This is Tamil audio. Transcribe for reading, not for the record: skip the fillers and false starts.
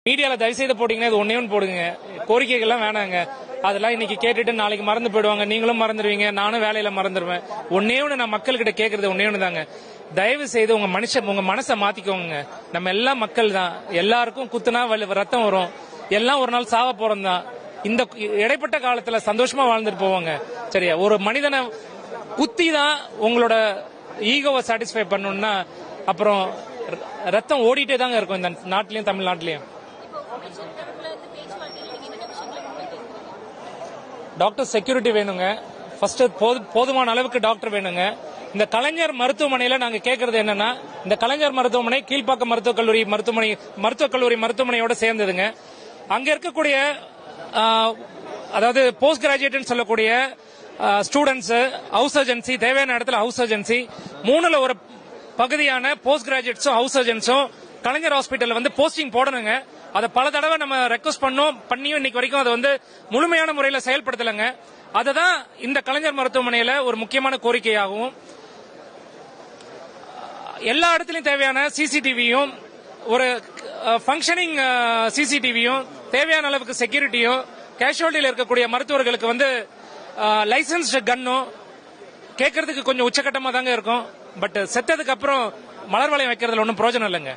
மீடியால தயவு செய்து போட்டீங்கன்னா இது ஒன்னே ஒன்று போடுங்க. கோரிக்கைகள்லாம் வேணாங்க. அதெல்லாம் இன்னைக்கு கேட்டுட்டு நாளைக்கு மறந்து போயிடுவாங்க. நீங்களும் மறந்துடுவீங்க, நானும் வேலையில மறந்துடுவேன். ஒன்னே ஒன்று நான் மக்கள்கிட்ட கேட்கறது ஒன்னே ஒன்று தாங்க. தயவு செய்து உங்க மனசை மாத்திக்கோங்க. நம்ம எல்லாம் மக்கள் தான். எல்லாருக்கும் குத்துனா ரத்தம் வரும். எல்லாம் ஒரு நாள் சாவ போறோம் தான். இந்த இடைப்பட்ட காலத்துல சந்தோஷமா வாழ்ந்துட்டு போவாங்க. சரியா? ஒரு மனிதனை குத்தி தான் உங்களோட ஈகோவை சாட்டிஸ்ஃபை பண்ணணும்னா அப்புறம் ரத்தம் ஓடிட்டே தாங்க இருக்கும் இந்த நாட்டிலயும் தமிழ்நாட்டிலயும். டாக்டர் செக்யூரிட்டி வேணுங்க. ஃபர்ஸ்ட் போதுமான அளவுக்கு டாக்டர் வேணுங்க. இந்த கலைஞர் மருத்துவமனையில நாங்க கேட்கறது என்னன்னா, இந்த கலைஞர் மருத்துவமனை கீழ்ப்பாக்கம் மருத்துவக் கல்லூரி மருத்துவமனையோட சேர்ந்ததுங்க. அங்க இருக்கக்கூடிய அதாவது போஸ்ட் கிராஜுவேட் சொல்லக்கூடிய ஸ்டூடெண்ட்ஸ் ஹவுஸ் சர்ஜன்சி, தேவையான இடத்துல ஹவுஸ் சர்ஜன்சி, 3ல ஒரு பகுதியான போஸ்ட் கிராஜுவேட்ஸும் ஹவுஸ் சர்ஜன்ஸும் கலைஞர் ஹாஸ்பிட்டல் வந்து போஸ்டிங் போடணுங்க. அதை பல தடவை நம்ம ரெக்வஸ்ட் பண்ணியும் இன்னைக்கு வரைக்கும் அதை வந்து முழுமையான முறையில் செயல்படுத்தலைங்க. அதுதான் இந்த கலைஞர் மருத்துவமனையில ஒரு முக்கியமான கோரிக்கையாகவும், எல்லா இடத்துலயும் தேவையான சிசிடிவியும், ஒரு பங்கனிங் சிசிடிவியும், தேவையான அளவுக்கு செக்யூரிட்டியும், கேஷுவாலிட்டியில் இருக்கக்கூடிய மருத்துவர்களுக்கு வந்து லைசன்ஸ்டு கன்னும் கேட்கறதுக்கு கொஞ்சம் உச்சகட்டமா தாங்க இருக்கும். பட் செத்ததுக்கு அப்புறம் மலர் வளையம் வைக்கிறதுல ஒன்றும் பிரயோஜனம் இல்லைங்க.